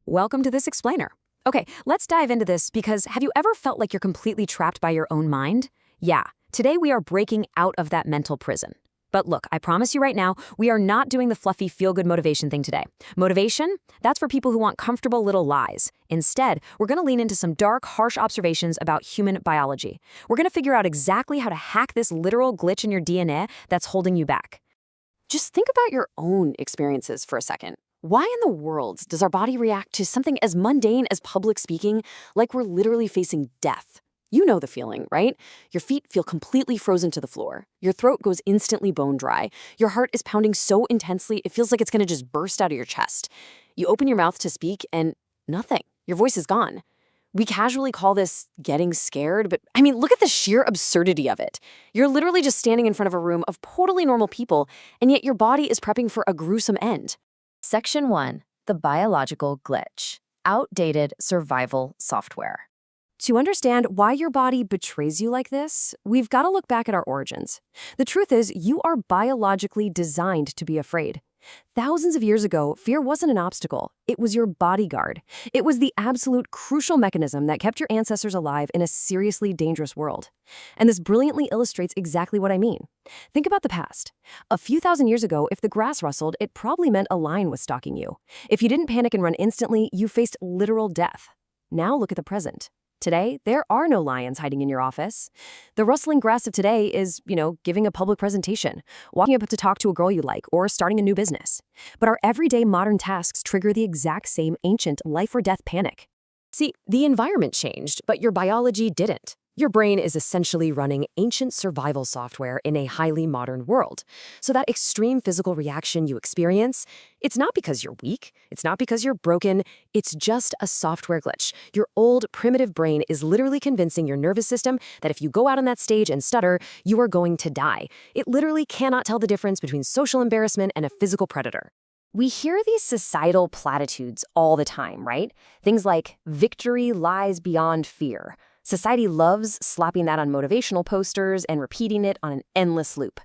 Welcome to this explainer. Okay, let's dive into this because have you ever felt like you're completely trapped by your own mind? Yeah, today we are breaking out of that mental prison. But look, I promise you right now, we are not doing the fluffy feel-good motivation thing today. Motivation? That's for people who want comfortable little lies. Instead, we're going to lean into some dark, harsh observations about human biology. We're going to figure out exactly how to hack this literal glitch in your DNA that's holding you back. Just think about your own experiences for a second. Why in the world does our body react to something as mundane as public speaking like we're literally facing death? You know the feeling, right? Your feet feel completely frozen to the floor. Your throat goes instantly bone dry. Your heart is pounding so intensely it feels like it's going to just burst out of your chest. You open your mouth to speak and nothing. Your voice is gone. We casually call this getting scared, but I mean, look at the sheer absurdity of it. You're literally just standing in front of a room of totally normal people, and yet your body is prepping for a gruesome end. Section 1. The biological glitch. Outdated survival software. To understand why your body betrays you like this, we've got to look back at our origins. The truth is, you are biologically designed to be afraid. Thousands of years ago, fear wasn't an obstacle. It was your bodyguard. It was the absolute crucial mechanism that kept your ancestors alive in a seriously dangerous world. And this brilliantly illustrates exactly what I mean. Think about the past. A few thousand years ago, if the grass rustled, it probably meant a lion was stalking you. If you didn't panic and run instantly, you faced literal death. Now look at the present. Today, there are no lions hiding in your office. The rustling grass of today is, giving a public presentation, walking up to talk to a girl you like, or starting a new business. But our everyday modern tasks trigger the exact same ancient life or death panic. See, the environment changed, but your biology didn't. Your brain is essentially running ancient survival software in a highly modern world. So that extreme physical reaction you experience, it's not because you're weak, it's not because you're broken, it's just a software glitch. Your old, primitive brain is literally convincing your nervous system that if you go out on that stage and stutter, you are going to die. It literally cannot tell the difference between social embarrassment and a physical predator. We hear these societal platitudes all the time, right? Things like, victory lies beyond fear. Society loves slapping that on motivational posters and repeating it on an endless loop.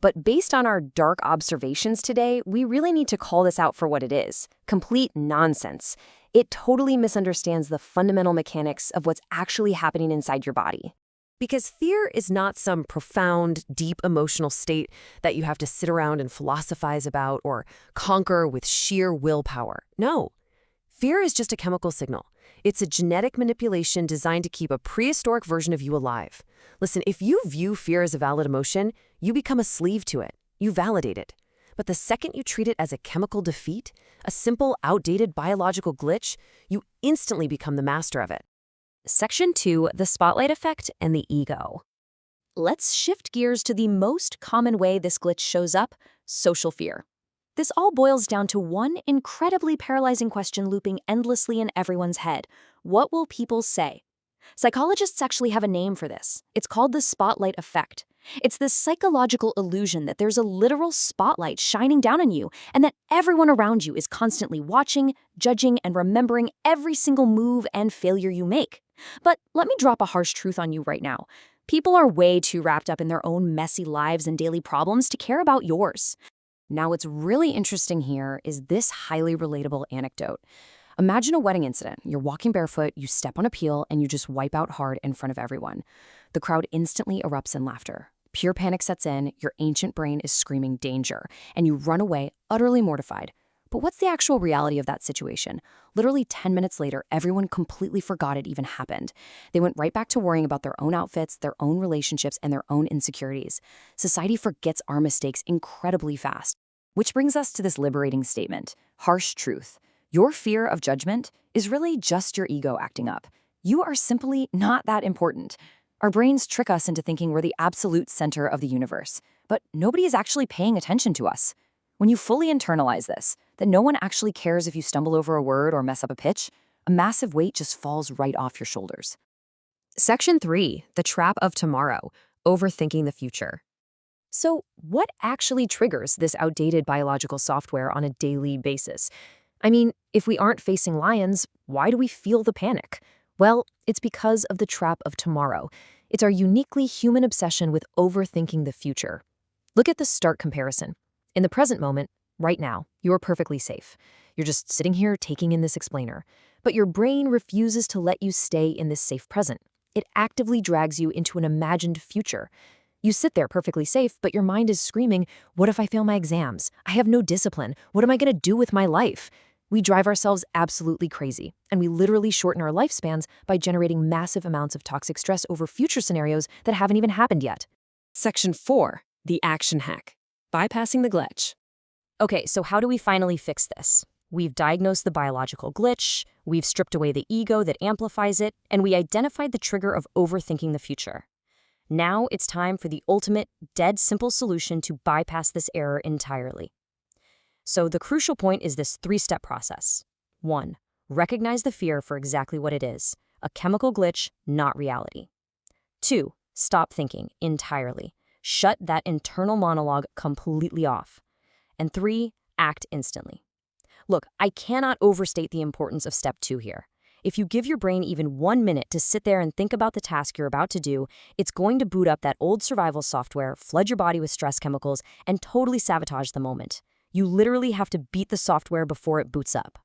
But based on our dark observations today, we really need to call this out for what it is: complete nonsense. It totally misunderstands the fundamental mechanics of what's actually happening inside your body. Because fear is not some profound, deep emotional state that you have to sit around and philosophize about or conquer with sheer willpower. No. Fear is just a chemical signal. It's a genetic manipulation designed to keep a prehistoric version of you alive. Listen, if you view fear as a valid emotion, you become a slave to it. You validate it. But the second you treat it as a chemical defeat, a simple, outdated biological glitch, you instantly become the master of it. Section 2, the spotlight effect and the ego. Let's shift gears to the most common way this glitch shows up: social fear. This all boils down to one incredibly paralyzing question looping endlessly in everyone's head. What will people say? Psychologists actually have a name for this. It's called the spotlight effect. It's this psychological illusion that there's a literal spotlight shining down on you and that everyone around you is constantly watching, judging, and remembering every single move and failure you make. But let me drop a harsh truth on you right now. People are way too wrapped up in their own messy lives and daily problems to care about yours. Now, what's really interesting here is this highly relatable anecdote. Imagine a wedding incident. You're walking barefoot, you step on a peel, and you just wipe out hard in front of everyone. The crowd instantly erupts in laughter. Pure panic sets in, your ancient brain is screaming danger, and you run away, utterly mortified. But what's the actual reality of that situation? Literally 10 minutes later, everyone completely forgot it even happened. They went right back to worrying about their own outfits, their own relationships, and their own insecurities. Society forgets our mistakes incredibly fast. Which brings us to this liberating statement: harsh truth. Your fear of judgment is really just your ego acting up. You are simply not that important. Our brains trick us into thinking we're the absolute center of the universe, but nobody is actually paying attention to us. When you fully internalize this, that no one actually cares if you stumble over a word or mess up a pitch, a massive weight just falls right off your shoulders. Section 3, the trap of tomorrow, overthinking the future. So, what actually triggers this outdated biological software on a daily basis? I mean, if we aren't facing lions, why do we feel the panic? Well, it's because of the trap of tomorrow. It's our uniquely human obsession with overthinking the future. Look at the stark comparison. In the present moment, right now, you are perfectly safe. You're just sitting here taking in this explainer. But your brain refuses to let you stay in this safe present. It actively drags you into an imagined future. You sit there perfectly safe, but your mind is screaming, what if I fail my exams? I have no discipline. What am I going to do with my life? We drive ourselves absolutely crazy, and we literally shorten our lifespans by generating massive amounts of toxic stress over future scenarios that haven't even happened yet. Section 4. The action hack. Bypassing the glitch. Okay, so how do we finally fix this? We've diagnosed the biological glitch, we've stripped away the ego that amplifies it, and we identified the trigger of overthinking the future. Now it's time for the ultimate, dead simple solution to bypass this error entirely. So the crucial point is this 3-step process. 1. Recognize the fear for exactly what it is, a chemical glitch, not reality. 2. Stop thinking entirely. Shut that internal monologue completely off. And 3. Act instantly. Look, I cannot overstate the importance of step 2 here. If you give your brain even 1 minute to sit there and think about the task you're about to do, it's going to boot up that old survival software, flood your body with stress chemicals, and totally sabotage the moment. You literally have to beat the software before it boots up.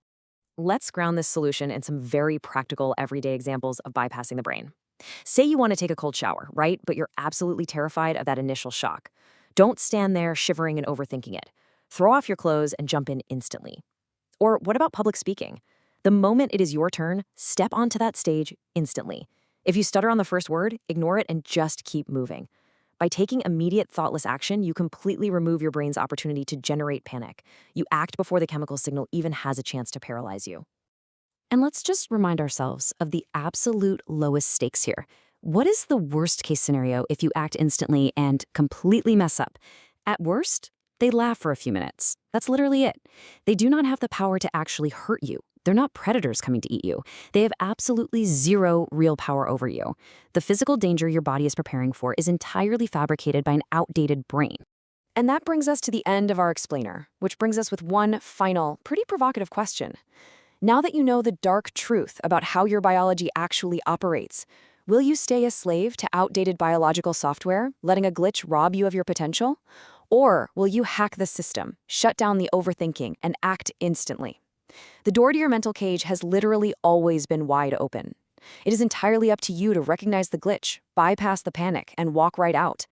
Let's ground this solution in some very practical, everyday examples of bypassing the brain. Say you want to take a cold shower, right? But you're absolutely terrified of that initial shock. Don't stand there shivering and overthinking it. Throw off your clothes and jump in instantly. Or what about public speaking? The moment it is your turn, step onto that stage instantly. If you stutter on the first word, ignore it and just keep moving. By taking immediate, thoughtless action, you completely remove your brain's opportunity to generate panic. You act before the chemical signal even has a chance to paralyze you. And let's just remind ourselves of the absolute lowest stakes here. What is the worst-case scenario if you act instantly and completely mess up? At worst, they laugh for a few minutes. That's literally it. They do not have the power to actually hurt you. They're not predators coming to eat you. They have absolutely zero real power over you. The physical danger your body is preparing for is entirely fabricated by an outdated brain. And that brings us to the end of our explainer, which brings us with one final, pretty provocative question. Now that you know the dark truth about how your biology actually operates, will you stay a slave to outdated biological software, letting a glitch rob you of your potential? Or will you hack the system, shut down the overthinking, and act instantly? The door to your mental cage has literally always been wide open. It is entirely up to you to recognize the glitch, bypass the panic, and walk right out.